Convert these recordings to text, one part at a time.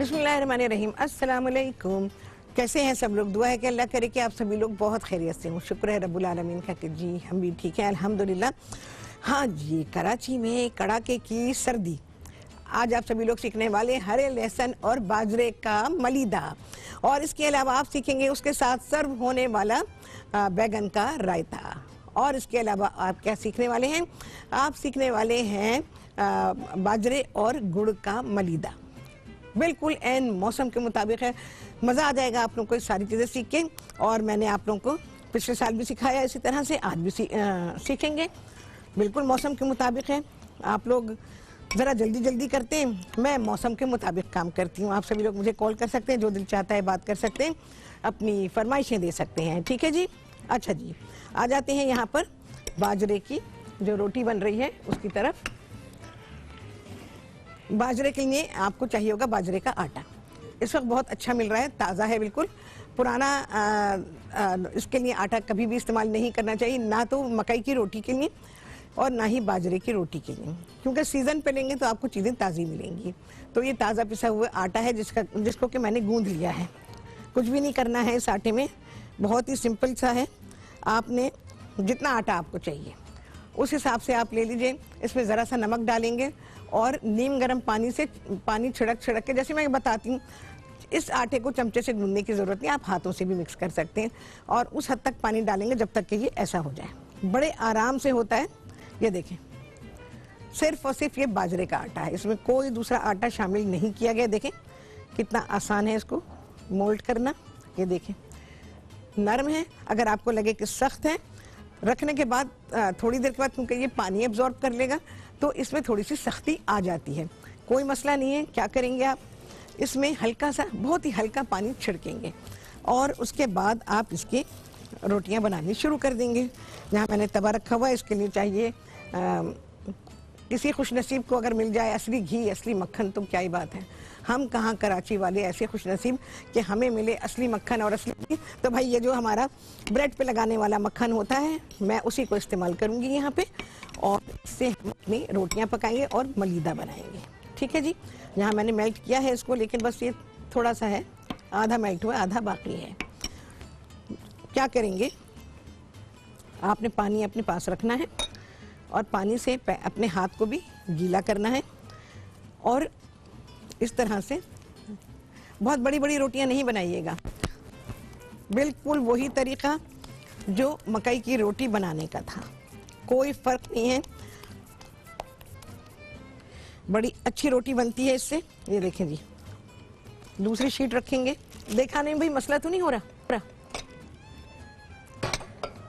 बिस्मिल्लाहिर्रहमानिर्रहीम। अस्सलाम वालेकुम। कैसे हैं सब लोग? दुआ है कि अल्लाह करे कि आप सभी लोग बहुत खैरियत से हों। शुक्र है रब्बुल आलमीन का कि जी हम भी ठीक हैं अल्हम्दुलिल्लाह। हाँ जी, कराची में कड़ाके की सर्दी। आज आप सभी लोग सीखने वाले हरे लहसुन और बाजरे का मलीदा, और इसके अलावा आप सीखेंगे उसके साथ सर्व होने वाला बैगन का रायता। और इसके अलावा आप क्या सीखने वाले हैं? आप सीखने वाले हैं बाजरे और गुड़ का मलीदा। बिल्कुल एन मौसम के मुताबिक है। मज़ा आ जाएगा आप लोगों को सारी चीज़ें सीख के। और मैंने आप लोगों को पिछले साल भी सिखाया, इसी तरह से आज भी सीखेंगे। बिल्कुल मौसम के मुताबिक है। आप लोग ज़रा जल्दी जल्दी करते हैं, मैं मौसम के मुताबिक काम करती हूँ। आप सभी लोग मुझे कॉल कर सकते हैं, जो दिल चाहता है बात कर सकते हैं, अपनी फरमाइशें दे सकते हैं। ठीक है जी। अच्छा जी, आ जाते हैं यहाँ पर बाजरे की जो रोटी बन रही है उसकी तरफ। बाजरे के लिए आपको चाहिए होगा बाजरे का आटा। इस वक्त बहुत अच्छा मिल रहा है, ताज़ा है बिल्कुल। पुराना इसके लिए आटा कभी भी इस्तेमाल नहीं करना चाहिए, ना तो मकई की रोटी के लिए और ना ही बाजरे की रोटी के लिए, क्योंकि सीज़न पे लेंगे तो आपको चीज़ें ताज़ी मिलेंगी। तो ये ताज़ा पिसा हुआ आटा है जिसको कि मैंने गूंद लिया है। कुछ भी नहीं करना है इस आटे में, बहुत ही सिंपल सा है। आपने जितना आटा आपको चाहिए उस हिसाब से आप ले लीजिए। इसमें ज़रा सा नमक डालेंगे और नीम गर्म पानी से पानी छिड़क के, जैसे मैं बताती हूँ, इस आटे को चमचे से गूंदने की ज़रूरत नहीं, आप हाथों से भी मिक्स कर सकते हैं। और उस हद तक पानी डालेंगे जब तक कि ये ऐसा हो जाए। बड़े आराम से होता है। ये देखें, सिर्फ और सिर्फ ये बाजरे का आटा है, इसमें कोई दूसरा आटा शामिल नहीं किया गया। देखें कितना आसान है इसको मोल्ड करना। ये देखें नरम है। अगर आपको लगे कि सख्त है, रखने के बाद थोड़ी देर के बाद, क्योंकि ये पानी एब्जॉर्ब कर लेगा, तो इसमें थोड़ी सी सख्ती आ जाती है। कोई मसला नहीं है। क्या करेंगे आप, इसमें हल्का सा, बहुत ही हल्का पानी छिड़केंगे और उसके बाद आप इसकी रोटियां बनानी शुरू कर देंगे। यहाँ मैंने तवा रखा हुआ है, इसके लिए चाहिए किसी खुशनसीब को अगर मिल जाए असली घी, असली मक्खन, तो क्या ही बात है। हम कहाँ कराची वाले ऐसे खुशनसीब कि हमें मिले असली मक्खन और असली घी। तो भाई ये जो हमारा ब्रेड पे लगाने वाला मक्खन होता है, मैं उसी को इस्तेमाल करूँगी यहाँ पे, और इससे हम अपनी रोटियाँ पकाएंगे और मलीदा बनाएंगे। ठीक है जी। यहाँ मैंने मेल्ट किया है इसको, लेकिन बस ये थोड़ा सा है, आधा मेल्ट हुआ, आधा बाकी है। क्या करेंगे, आपने पानी अपने पास रखना है और पानी से अपने हाथ को भी गीला करना है। और इस तरह से बहुत बड़ी बड़ी रोटियां नहीं बनाइएगा, बिल्कुल वही तरीका जो मकई की रोटी बनाने का था, कोई फर्क नहीं है। बड़ी अच्छी रोटी बनती है इससे। ये देखें जी, दूसरी शीट रखेंगे। दिखाने में भाई मसला तो नहीं हो रहा।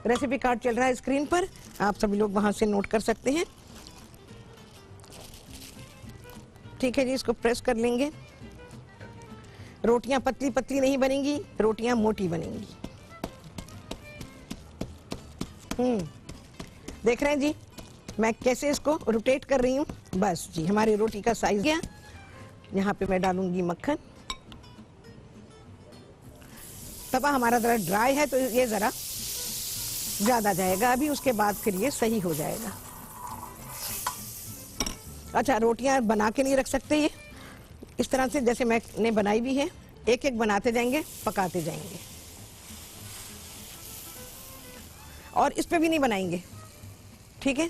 रेसिपी कार्ड चल रहा है स्क्रीन पर, आप सभी लोग वहां से नोट कर सकते हैं। ठीक है जी, इसको प्रेस कर लेंगे। रोटियां पतली पतली नहीं बनेंगी, रोटियां मोटी बनेंगी। देख रहे हैं जी मैं कैसे इसको रोटेट कर रही हूँ। बस जी, हमारी रोटी का साइज गया। यहाँ पे मैं डालूंगी मक्खन। तवा हमारा जरा ड्राई है तो ये जरा ज्यादा जाएगा अभी, उसके बाद फिर ये सही हो जाएगा। अच्छा, रोटियां बना के नहीं रख सकते ये इस तरह से जैसे मैंने बनाई भी है, एक एक बनाते जाएंगे, पकाते जाएंगे। और इस पे भी नहीं बनाएंगे। ठीक है,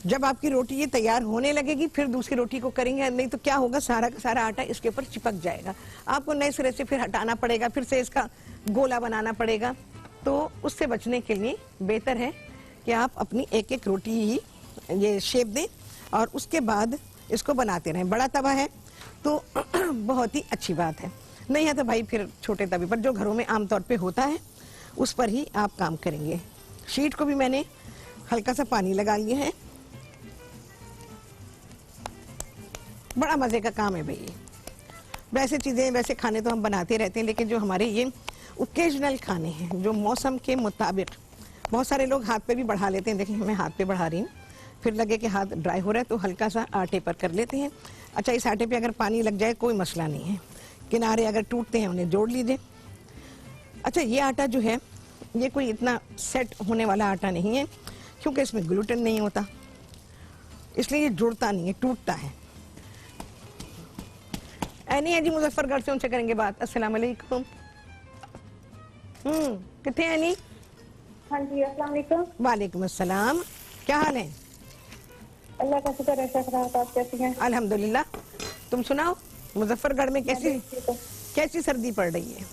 जब आपकी रोटी ये तैयार होने लगेगी फिर दूसरी रोटी को करेंगे, नहीं तो क्या होगा, सारा का सारा आटा इसके ऊपर चिपक जाएगा। आपको नए सिरे से फिर हटाना पड़ेगा, फिर से इसका गोला बनाना पड़ेगा। तो उससे बचने के लिए बेहतर है कि आप अपनी एक एक रोटी ही ये शेप दें और उसके बाद इसको बनाते रहें। बड़ा तवा है तो बहुत ही अच्छी बात है, नहीं है तो भाई फिर छोटे तवे पर, जो घरों में आमतौर पे होता है, उस पर ही आप काम करेंगे। शीट को भी मैंने हल्का सा पानी लगा लिया है। बड़ा मज़े का काम है भाई। वैसे चीज़ें, वैसे खाने तो हम बनाते रहते हैं, लेकिन जो हमारे ये ओकेजनल खाने हैं, जो मौसम के मुताबिक, बहुत सारे लोग हाथ पे भी बढ़ा लेते हैं। देखिए मैं हाथ पे बढ़ा रही हूँ, फिर लगे कि हाथ ड्राई हो रहा है तो हल्का सा आटे पर कर लेते हैं। अच्छा, इस आटे पे अगर पानी लग जाए कोई मसला नहीं है, किनारे अगर टूटते हैं उन्हें जोड़ लीजिए। अच्छा, ये आटा जो है ये कोई इतना सेट होने वाला आटा नहीं है, क्योंकि इसमें ग्लूटेन नहीं होता, इसलिए ये जुड़ता नहीं है, टूटता है। एनी है जी मुजफ्फरगढ़ से, उनसे करेंगे बात। अस्सलाम वालेकुम। कितने एनी? हाँ जी, अस्सलाम वालेकुम। वालेकुम अस्सलाम, क्या हाल है? अल्लाह का शुक्र है, शफरात, आप कैसी हैं? अल्हम्दुलिल्लाह। तुम सुनाओ, मुजफ्फरगढ़ में कैसी सर्दी पड़ रही है?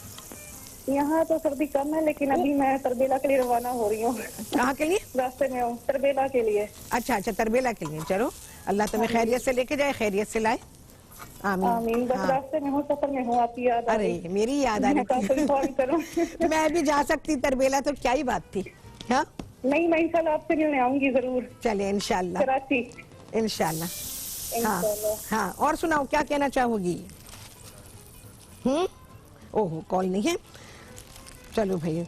यहाँ तो सर्दी कम है, लेकिन अभी मैं तरबेला के लिए रवाना हो रही हूँ। कहाँ के लिए? रास्ते में हूँ, तरबेला के लिए। अच्छा, तरबेला के लिए। चलो, अल्लाह तुम्हें खैरियत से लेके जाए, खैरियत से लाए। आमीन। बस रास्ते में हूँ, सफर में हूँ, आपकी याद आ रही। अरे मेरी याद आ रही थी। मैं भी जा सकती तरबेला, तो क्या ही बात थी। हाँ नहीं, मैं इंशाल्लाह आपसे मिलने आऊंगी जरूर। चले इंशाल्लाह, कराची इंशाल्लाह। हाँ, और सुनाओ, क्या कहना चाहोगी? ओहो, कॉल नहीं है। चलो भाई,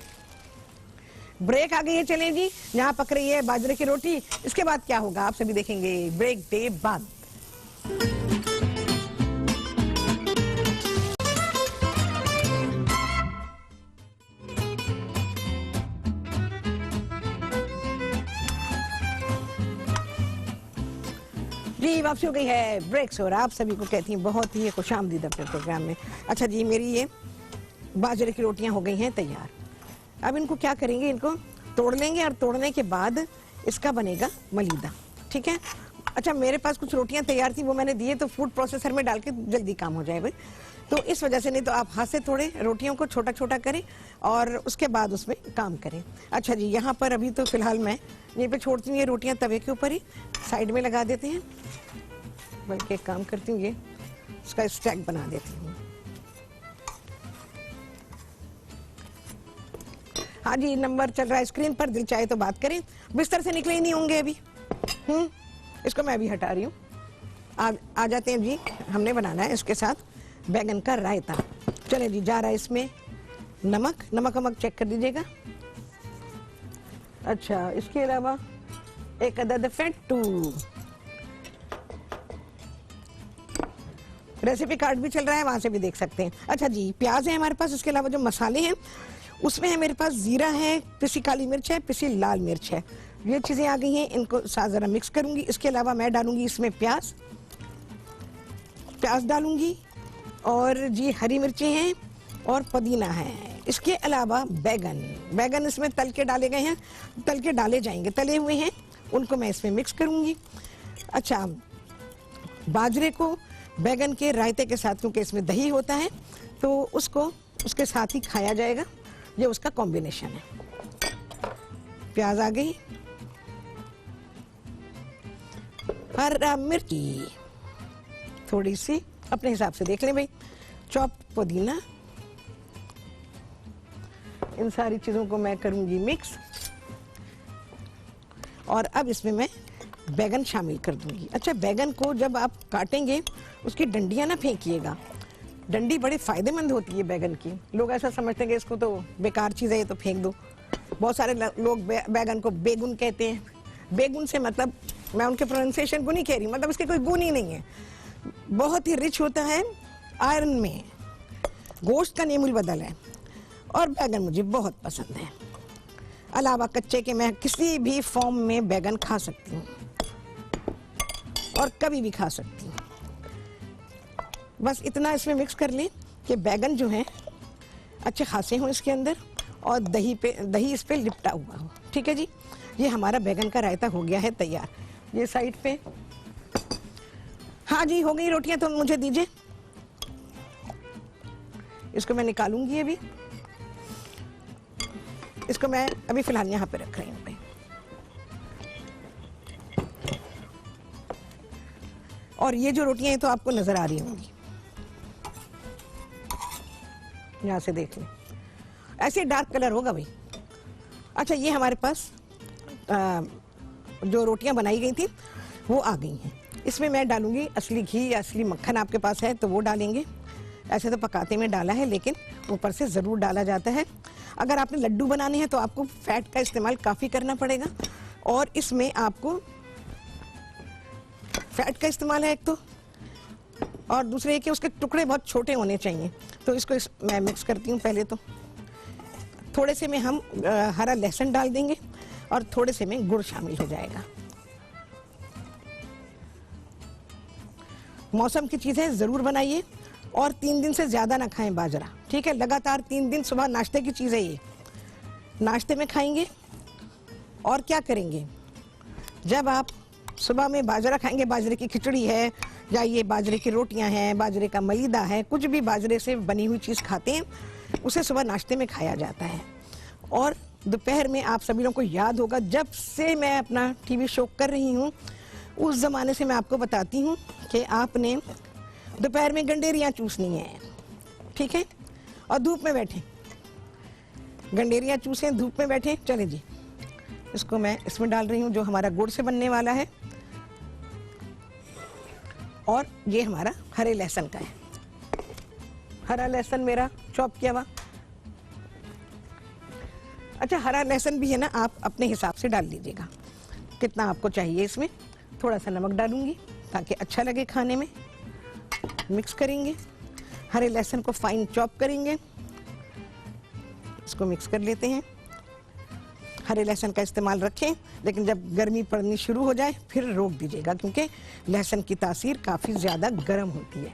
ब्रेक आ गई है। चलें जी, यहाँ पक रही है बाजरे की रोटी। इसके बाद क्या होगा आप सभी देखेंगे ब्रेक के बाद। जी, वापसी हो गई है ब्रेक्स, और आप सभी को कहती हैं बहुत ही खुशामदीद अपने प्रोग्राम में। अच्छा जी, मेरी ये बाजरे की रोटियां हो गई हैं तैयार। अब इनको क्या करेंगे, इनको तोड़ लेंगे, और तोड़ने के बाद इसका बनेगा मलीदा। ठीक है। अच्छा, मेरे पास कुछ रोटियां तैयार थी, वो मैंने दिए, तो फूड प्रोसेसर में डाल के जल्दी काम हो जाएगा, तो इस वजह से। नहीं तो आप हाथ से तोड़े रोटियों को, छोटा छोटा करें और उसके बाद उसमें काम करें। अच्छा जी, यहाँ पर अभी तो फिलहाल मैं यहीं पे छोड़ती हूँ ये रोटियां, तवे के ऊपर ही साइड में लगा देते हैं। बल्कि एक काम करती हूँ, ये इसका स्टैक बना देती हूँ। हाँ जी, नंबर चल रहा है स्क्रीन पर, दिल चाहे तो बात करें। बिस्तर से निकले ही नहीं होंगे अभी। इसको मैं अभी हटा रही हूँ। आ जाते हैं जी, हमने बनाना है इसके साथ बैगन का रायता। चले जी, जा रहा है इसमें नमक चेक कर दीजिएगा। अच्छा, इसके अलावा एक अदद फट्टू। रेसिपी कार्ड भी चल रहा है, वहां से भी देख सकते हैं। अच्छा जी, प्याज है हमारे पास। इसके अलावा जो मसाले हैं उसमें है मेरे पास जीरा है, पिसी काली मिर्च है, पिसी लाल मिर्च है। ये चीजें आ गई हैं, इनको साथ जरा मिक्स करूंगी। इसके अलावा मैं डालूंगी इसमें प्याज डालूंगी, और जी हरी मिर्चें हैं और पुदीना है। इसके अलावा बैगन इसमें तल के डाले गए हैं, तल के डाले जाएंगे, तले हुए हैं, उनको मैं इसमें मिक्स करूंगी। अच्छा, बाजरे को बैगन के रायते के साथ, क्योंकि इसमें दही होता है, तो उसको उसके साथ ही खाया जाएगा। ये उसका कॉम्बिनेशन है। प्याज आ गई, हरा मिर्ची थोड़ी सी अपने हिसाब से देख लें भाई, चॉप पुदीना, इन सारी चीजों को मैं करूंगी मिक्स, और अब इसमें मैं बैगन शामिल कर दूंगी। अच्छा, बैगन को जब आप काटेंगे उसकी डंडियां ना फेंकिएगा, डंडी बड़े फायदेमंद होती है बैगन की। लोग ऐसा समझते हैं कि इसको तो बेकार चीज़ है, ये तो फेंक दो। बहुत सारे लोग बैगन को बेगुन कहते हैं। बेगुन से मतलब, मैं उनके प्रोनाउंसिएशन को नहीं कह रही, मतलब इसके कोई गुण ही नहीं है। बहुत ही रिच होता है आयरन में, गोश्त का नेमुल बदल है, और बैगन मुझे बहुत पसंद है। अलावा कच्चे के मैं किसी भी फॉर्म में बैगन खा सकती हूँ, और कभी भी खा सकती हूँ। बस इतना इसमें मिक्स कर लें कि बैगन जो है अच्छे खासे हों इसके अंदर, और दही इस पे लिपटा हुआ हो। ठीक है जी, ये हमारा बैगन का रायता हो गया है तैयार। ये साइड पे, हाँ जी, हो गई रोटियां, तो मुझे दीजिए। इसको मैं निकालूंगी अभी, इसको मैं अभी फिलहाल यहाँ पे रख रही हूँ। और ये जो रोटियां हैं तो आपको नजर आ रही होंगी, यहाँ से देख लें, ऐसे डार्क कलर होगा भाई। अच्छा, ये हमारे पास जो रोटियां बनाई गई थी वो आ गई हैं। इसमें मैं डालूंगी असली घी या असली मक्खन, आपके पास है तो वो डालेंगे। ऐसे तो पकाते में डाला है, लेकिन ऊपर से ज़रूर डाला जाता है। अगर आपने लड्डू बनाने हैं तो आपको फैट का इस्तेमाल काफ़ी करना पड़ेगा, और इसमें आपको फैट का इस्तेमाल है एक तो, और दूसरे कि उसके टुकड़े बहुत छोटे होने चाहिए। तो इसको मैं मिक्स करती हूँ। पहले तो थोड़े से में हम हरा लहसुन डाल देंगे, और थोड़े से में गुड़ शामिल हो जाएगा। मौसम की चीज़ें ज़रूर बनाइए, और 3 दिन से ज़्यादा ना खाएं बाजरा, ठीक है। लगातार 3 दिन, सुबह नाश्ते की चीज़ है ये, नाश्ते में खाएंगे। और क्या करेंगे, जब आप सुबह में बाजरा खाएंगे, बाजरे की खिचड़ी है या ये बाजरे की रोटियां हैं, बाजरे का मलीदा है, कुछ भी बाजरे से बनी हुई चीज़ खाते हैं, उसे सुबह नाश्ते में खाया जाता है। और दोपहर में आप सभी लोगों को याद होगा, जब से मैं अपना टीवी शो कर रही हूँ उस ज़माने से मैं आपको बताती हूँ कि आपने दोपहर में गंडेरियाँ चूसनी है, ठीक है। और धूप में बैठे, गंडेरियाँ चूसें, धूप में बैठे। चले जी, इसको मैं इसमें डाल रही हूँ जो हमारा गुड़ से बनने वाला है, और ये हमारा हरे लहसुन का है। हरा लहसुन मेरा चॉप किया हुआ। अच्छा, हरा लहसुन भी है ना, आप अपने हिसाब से डाल लीजिएगा कितना आपको चाहिए। इसमें थोड़ा सा नमक डालूंगी ताकि अच्छा लगे खाने में। मिक्स करेंगे, हरे लहसुन को फाइन चॉप करेंगे, इसको मिक्स कर लेते हैं। हरे लहसुन का इस्तेमाल रखें, लेकिन जब गर्मी पड़नी शुरू हो जाए फिर रोक दीजिएगा, क्योंकि लहसुन की तासीर काफ़ी ज़्यादा गर्म होती है।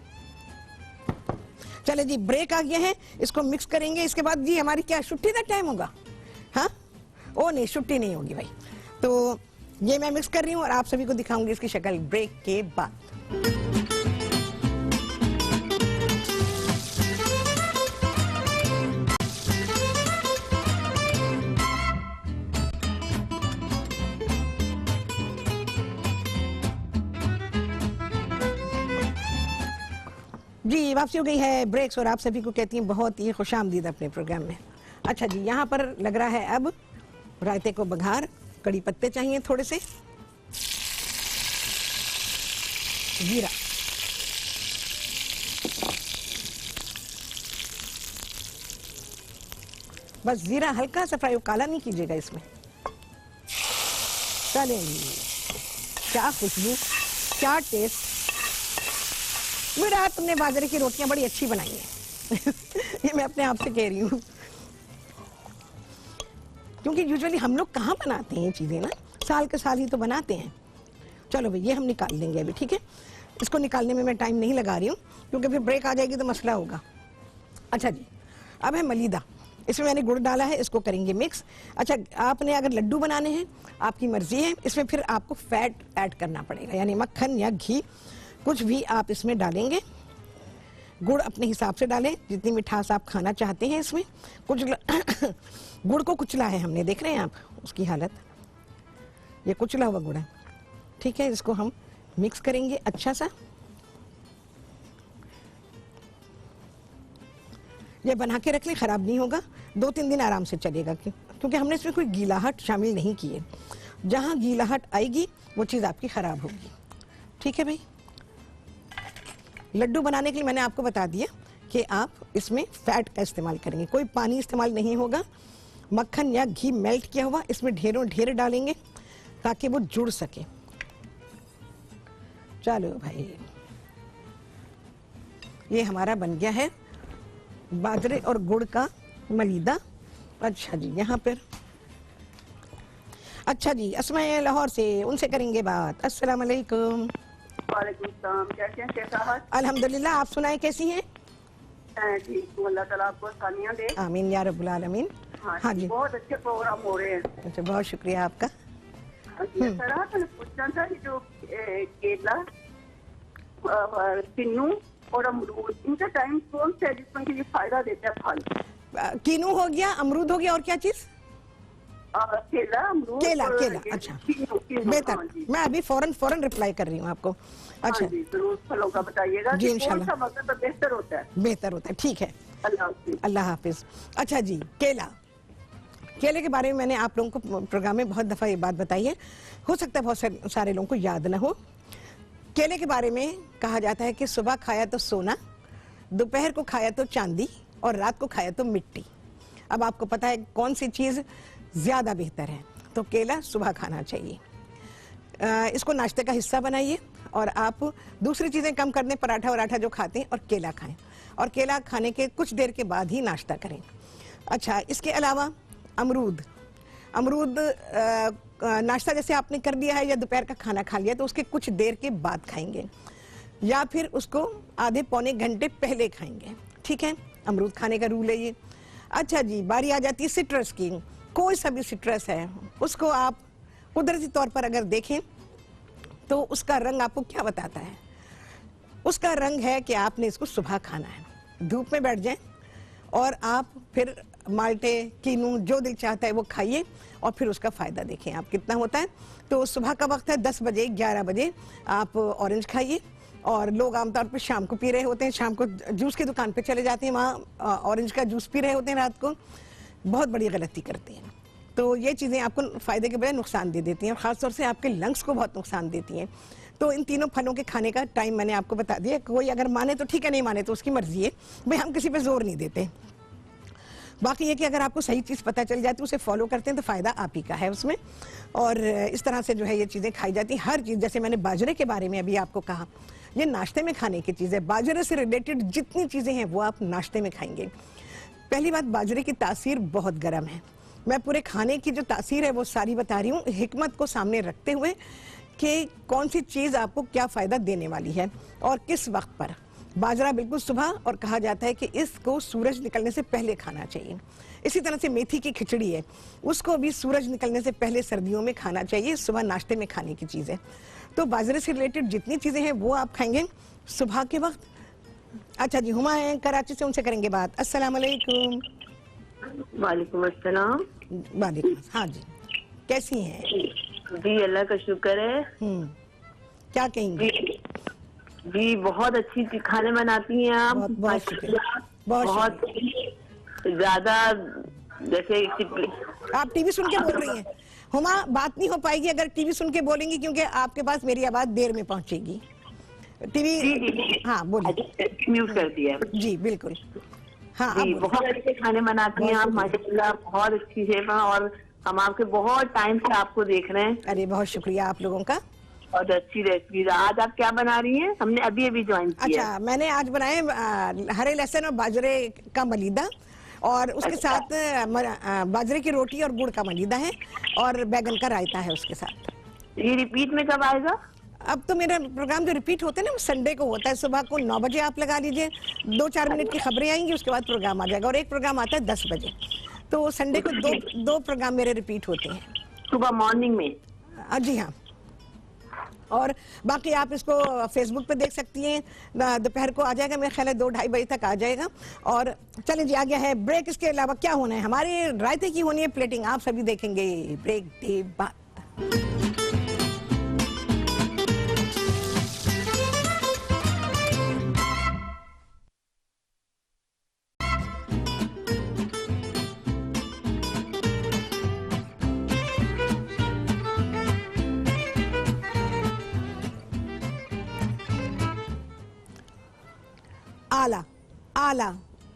चले जी, ब्रेक आ गया है, इसको मिक्स करेंगे। इसके बाद जी हमारी क्या छुट्टी का टाइम होगा? हाँ, ओ नहीं, छुट्टी नहीं होगी भाई। तो ये मैं मिक्स कर रही हूँ और आप सभी को दिखाऊंगी इसकी शक्ल ब्रेक के बाद। जी, वापसी हो गई है ब्रेक्स, और आप सभी को कहती हैं बहुत ही खुशामदीद अपने प्रोग्राम में। अच्छा जी, यहाँ पर लग रहा है अब रायते को बघार। कड़ी पत्ते चाहिए थोड़े से, जीरा, बस जीरा हल्का सा फ्राई, काला नहीं कीजिएगा इसमें। चलें, क्या खुशबू, क्या टेस्ट। मेरा तुमने बाजरे की रोटियां बड़ी अच्छी बनाई है ये मैं अपने आप से कह रही हूँ, क्योंकि यूजुअली हम लोग कहाँ बनाते हैं ये चीज़ें ना, साल के साल ही तो बनाते हैं। चलो भाई, ये हम निकाल लेंगे अभी, ठीक है। इसको निकालने में मैं टाइम नहीं लगा रही हूँ, क्योंकि फिर ब्रेक आ जाएगी तो मसला होगा। अच्छा जी, अब है मलीदा। इसमें मैंने गुड़ डाला है, इसको करेंगे मिक्स। अच्छा, आपने अगर लड्डू बनाने हैं, आपकी मर्जी है, इसमें फिर आपको फैट ऐड करना पड़ेगा, यानी मक्खन या घी कुछ भी आप इसमें डालेंगे। गुड़ अपने हिसाब से डालें, जितनी मिठास आप खाना चाहते हैं इसमें। कुछ गुड़ को कुचला है हमने, देख रहे हैं आप उसकी हालत, ये कुचला हुआ गुड़ है, ठीक है। इसको हम मिक्स करेंगे अच्छा सा। ये बना के रख लें, खराब नहीं होगा, 2-3 दिन आराम से चलेगा, क्योंकि हमने इसमें कोई गीलाहट शामिल नहीं की है। जहाँ गीलाहट आएगी वो चीज़ आपकी खराब होगी, ठीक है भाई। लड्डू बनाने के लिए मैंने आपको बता दिया कि आप इसमें फैट का इस्तेमाल करेंगे, कोई पानी इस्तेमाल नहीं होगा। मक्खन या घी मेल्ट किया हुआ इसमें ढेरों ढेर डालेंगे ताकि वो जुड़ सके। चलो भाई, ये हमारा बन गया है बाजरे और गुड़ का मलीदा। अच्छा जी, यहाँ पर अच्छा जी, अस्मा लाहौर से, उनसे करेंगे बात। अस्सलाम वालेकुम। वालेकुम सलाम, कैसे हैं शेख साहब? अल्हम्दुलिल्लाह, आप सुनाएं कैसी हैं? जी, अल्लाह ताला आपको आसानियां दे। आमीन या रब्बुल आलमीन। हाँ जी, बहुत अच्छे प्रोग्राम हो रहे हैं। अच्छा, बहुत शुक्रिया आपका। सर, मैंने पूछना था कि जो केला, किन्नू और अमरूद, इनका टाइम कौन सा है जिसमें कि ये फायदा देता है फल? किन्नू हो गया, अमरूद हो गया, और क्या चीज? केला, अमरूद, केला, केला। अच्छा, बेहतर, मैं अभी फौरन रिप्लाई कर रही हूँ आपको। अच्छा जी, जरूर फलों का बताइएगा जी, कि इंशाल्लाह। कौन सा वक्त बेहतर होता है? बेहतर होता है, ठीक है। अल्लाह हाफिज। अल्लाह हाफिज। अच्छा जी, केला, केले के बारे में मैंने आप लोगों को प्रोग्राम में बहुत दफ़ा ये बात बताई है, हो सकता है बहुत सारे लोगों को याद ना हो। केले के बारे में कहा जाता है कि सुबह खाया तो सोना, दोपहर को खाया तो चांदी, और रात को खाया तो मिट्टी। अब आपको पता है कौन सी चीज़ ज़्यादा बेहतर है, तो केला सुबह खाना चाहिए। इसको नाश्ते का हिस्सा बनाइए, और आप दूसरी चीज़ें कम कर दें, पराठा वराठा जो खाते हैं, और केला खाएं, और केला खाने के कुछ देर के बाद ही नाश्ता करें। अच्छा, इसके अलावा अमरूद, नाश्ता जैसे आपने कर लिया है या दोपहर का खाना खा लिया, तो उसके कुछ देर के बाद खाएंगे। या फिर उसको आधे पौने घंटे पहले खाएंगे। ठीक है, अमरूद खाने का रूल है ये। अच्छा जी, बारी आ जाती है सिट्रस की। कोई सा भी सिट्रस है, उसको आप कुदरती तौर पर अगर देखें तो उसका रंग आपको क्या बताता है? उसका रंग है कि आपने इसको सुबह खाना है। धूप में बैठ जाएं और आप फिर माल्टे, कीनू, जो दिल चाहता है वो खाइए और फिर उसका फ़ायदा देखें आप कितना होता है। तो सुबह का वक्त है 10 बजे 11 बजे आप ऑरेंज खाइए। और लोग आमतौर पर शाम को पी रहे होते हैं, शाम को जूस की दुकान पे चले जाते हैं, वहाँ ऑरेंज का जूस पी रहे होते हैं रात को। बहुत बड़ी गलती करते हैं। तो ये चीज़ें आपको फ़ायदे के बजाय नुकसान दे देती हैं और ख़ासतौर से आपके लंग्स को बहुत नुकसान देती हैं। तो इन तीनों फलों के खाने का टाइम मैंने आपको बता दिया। कोई अगर माने तो ठीक है, नहीं माने तो उसकी मर्जी है भाई, हम किसी पे जोर नहीं देते। बाकी ये कि अगर आपको सही चीज़ पता चल जाती है, उसे फॉलो करते हैं तो फ़ायदा आप ही का है उसमें। और इस तरह से जो है ये चीज़ें खाई जाती हैं। हर चीज़, जैसे मैंने बाजरे के बारे में अभी आपको कहा, ये नाश्ते में खाने की चीज़ है। बाजरे से रिलेटेड जितनी चीज़ें हैं वो आप नाश्ते में खाएंगे। पहली बात, बाजरे की तासीर बहुत गर्म है। मैं पूरे खाने की जो तासीर है वो सारी बता रही हूँ हिकमत को सामने रखते हुए कि कौन सी चीज़ आपको क्या फ़ायदा देने वाली है और किस वक्त पर। बाजरा बिल्कुल सुबह, और कहा जाता है कि इसको सूरज निकलने से पहले खाना चाहिए। इसी तरह से मेथी की खिचड़ी है, उसको भी सूरज निकलने से पहले सर्दियों में खाना चाहिए। सुबह नाश्ते में खाने की चीज़ है। तो बाजरे से रिलेटेड जितनी चीज़ें हैं वो आप खाएंगे सुबह के वक्त। अच्छा जी, हुमा है कराची से, उनसे करेंगे बात। अस्सलाम वालेकुम। वालेकुम अस्सलाम। वालेकुम, हाँ जी, कैसी हैं? जी अल्लाह का शुक्र है। क्या कहेंगे? जी बहुत अच्छी खाने बनाती हैं आप। बहुत बहुत शुक्रिया, बहुत ज्यादा। जैसे आप टीवी सुन के बोल रही हैं हुमा, बात नहीं हो पाएगी अगर टीवी सुन के बोलेंगी, क्योंकि आपके पास मेरी आवाज देर में पहुंचेगी। टीवी जी, हाँ बोलिए। म्यूट कर दिया। जी बिल्कुल, हाँ जी बहुत अच्छे खाने बनाती हैं आप माशाल्लाह, बहुत अच्छी शेफ हैं और हम आपके बहुत टाइम से आपको देख रहे हैं। अरे बहुत शुक्रिया आप लोगों का, बहुत अच्छी रेसिपीज। आज आप क्या बना रही हैं? हमने अभी अभी ज्वाइन किया। अच्छा, मैंने आज बनाए हरे लहसुन और बाजरे का मलीदा, और उसके साथ बाजरे की रोटी और गुड़ का मलीदा है, और बैगन का रायता है उसके साथ। ये रिपीट में कब आएगा? अब तो मेरा प्रोग्राम जो रिपीट होता है ना वो संडे को होता है। सुबह को 9 बजे आप लगा लीजिए, 2-4 मिनट की खबरें आएंगी, उसके बाद प्रोग्राम आ जाएगा। और एक प्रोग्राम आता है 10 बजे। तो संडे को दो प्रोग्राम मेरे रिपीट होते हैं सुबह मॉर्निंग में। जी हाँ। और बाकी आप इसको फेसबुक पे देख सकती हैं। दोपहर को आ जाएगा, मेरे ख्याल है 2-2:30 बजे तक आ जाएगा। और चलें जी, आ गया है ब्रेक। इसके अलावा क्या होना है, हमारे रायते की होनी है प्लेटिंग, आप सभी देखेंगे ब्रेक के बाद। आला आला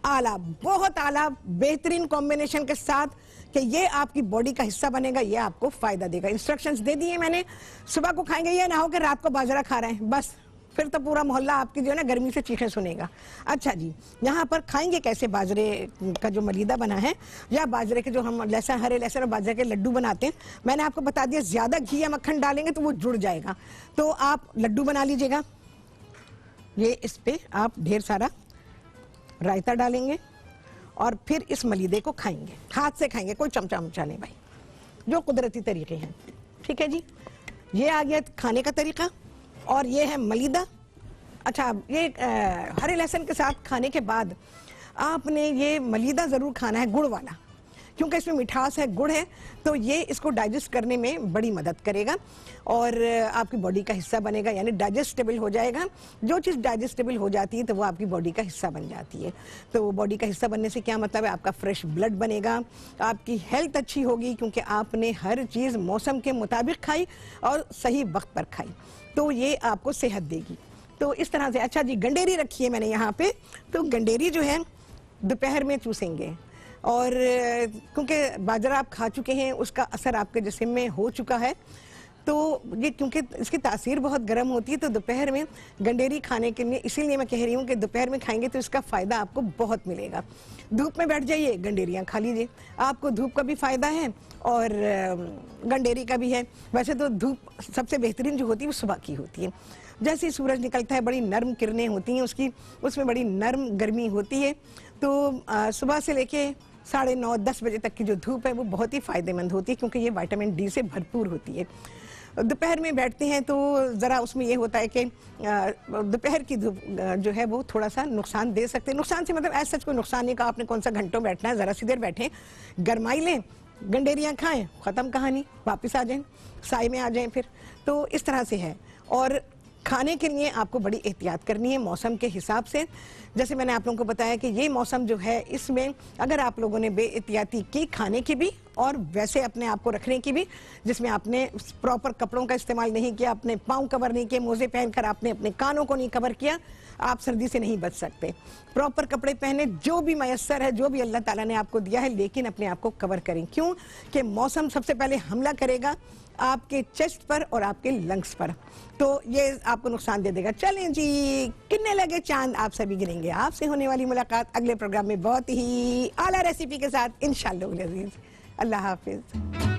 आला, बहुत आला, बेहतरीन कॉम्बिनेशन के साथ कि ये आपकी बॉडी का हिस्सा बनेगा, ये आपको फायदा देगा। इंस्ट्रक्शंस दे दिए मैंने, सुबह को खाएंगे, ये ना हो कि रात को बाजरा खा रहे हैं, बस फिर तो पूरा मोहल्ला आपकी जो है ना गर्मी से चीखें सुनेगा। अच्छा जी, यहाँ पर खाएंगे कैसे बाजरे का जो मलीदा बना है, या बाजरे के जो हम लहसुन, हरे लहसुन और बाजरे के लड्डू बनाते हैं। मैंने आपको बता दिया, ज्यादा घी या मक्खन डालेंगे तो वो जुड़ जाएगा। तो आप लड्डू बना लीजिएगा। ये इस पे आप ढेर सारा रायता डालेंगे और फिर इस मलीदे को खाएंगे, हाथ से खाएंगे, कोई चमचा उमचा नहीं भाई, जो कुदरती तरीके हैं। ठीक है जी, ये आ गया खाने का तरीका। और ये है मलीदा। अच्छा, ये हरे लहसुन के साथ खाने के बाद आपने ये मलीदा ज़रूर खाना है गुड़ वाला, क्योंकि इसमें मिठास है, गुड़ है, तो ये इसको डाइजेस्ट करने में बड़ी मदद करेगा और आपकी बॉडी का हिस्सा बनेगा, यानी डाइजेस्टेबल हो जाएगा। जो चीज़ डाइजेस्टेबल हो जाती है तो वो आपकी बॉडी का हिस्सा बन जाती है। तो वो बॉडी का हिस्सा बनने से क्या मतलब है, आपका फ्रेश ब्लड बनेगा, आपकी हेल्थ अच्छी होगी, क्योंकि आपने हर चीज़ मौसम के मुताबिक खाई और सही वक्त पर खाई, तो ये आपको सेहत देगी। तो इस तरह से। अच्छा जी, गंडेरी रखी है मैंने यहाँ पे, तो गंडेरी जो है दोपहर में चूसेंगे, और क्योंकि बाजरा आप खा चुके हैं, उसका असर आपके जिस्म में हो चुका है, तो ये क्योंकि इसकी तासीर बहुत गर्म होती है, तो दोपहर में गंडेरी खाने के लिए, इसीलिए मैं कह रही हूँ कि दोपहर में खाएंगे तो इसका फ़ायदा आपको बहुत मिलेगा। धूप में बैठ जाइए, गंडेरियाँ खा लीजिए, आपको धूप का भी फ़ायदा है और गंडेरी का भी है। वैसे तो धूप सबसे बेहतरीन जो होती है वो सुबह की होती है। जैसे ही सूरज निकलता है बड़ी नर्म किरणें होती हैं उसकी, उसमें बड़ी नर्म गर्मी होती है। तो सुबह से लेके 9:30-10 बजे तक की जो धूप है वो बहुत ही फायदेमंद होती है, क्योंकि ये विटामिन डी से भरपूर होती है। दोपहर में बैठते हैं तो ज़रा उसमें ये होता है कि दोपहर की धूप जो है वो थोड़ा सा नुकसान दे सकते हैं। नुकसान से मतलब ऐसा कोई नुकसान नहीं, का आपने कौन सा घंटों बैठना है, ज़रा सी देर बैठें, गरमाई लें, गंडेरियाँ खाएं, ख़त्म कहानी, वापस आ जाएं, साए में आ जाएं फिर। तो इस तरह से है। और खाने के लिए आपको बड़ी एहतियात करनी है मौसम के हिसाब से। जैसे मैंने आप लोगों को बताया कि ये मौसम जो है इसमें अगर आप लोगों ने बेएहतियाती की खाने की भी और वैसे अपने आप को रखने की भी, जिसमें आपने प्रॉपर कपड़ों का इस्तेमाल नहीं किया, अपने पाँव कवर नहीं किए, मोजे पहनकर आपने अपने कानों को नहीं कवर किया, आप सर्दी से नहीं बच सकते। प्रॉपर कपड़े पहने, जो भी मयसर है, जो भी अल्लाह ताला ने आपको दिया है, लेकिन अपने आप को कवर करें। क्यों कि मौसम सबसे पहले हमला करेगा आपके चेस्ट पर और आपके लंग्स पर, तो ये आपको नुकसान दे देगा। चलें जी, कितने लगे चांद आप सभी गिनेंगे। आपसे होने वाली मुलाकात अगले प्रोग्राम में बहुत ही आला रेसिपी के साथ इंशाअल्लाह अज़ीज़। अल्लाह हाफिज।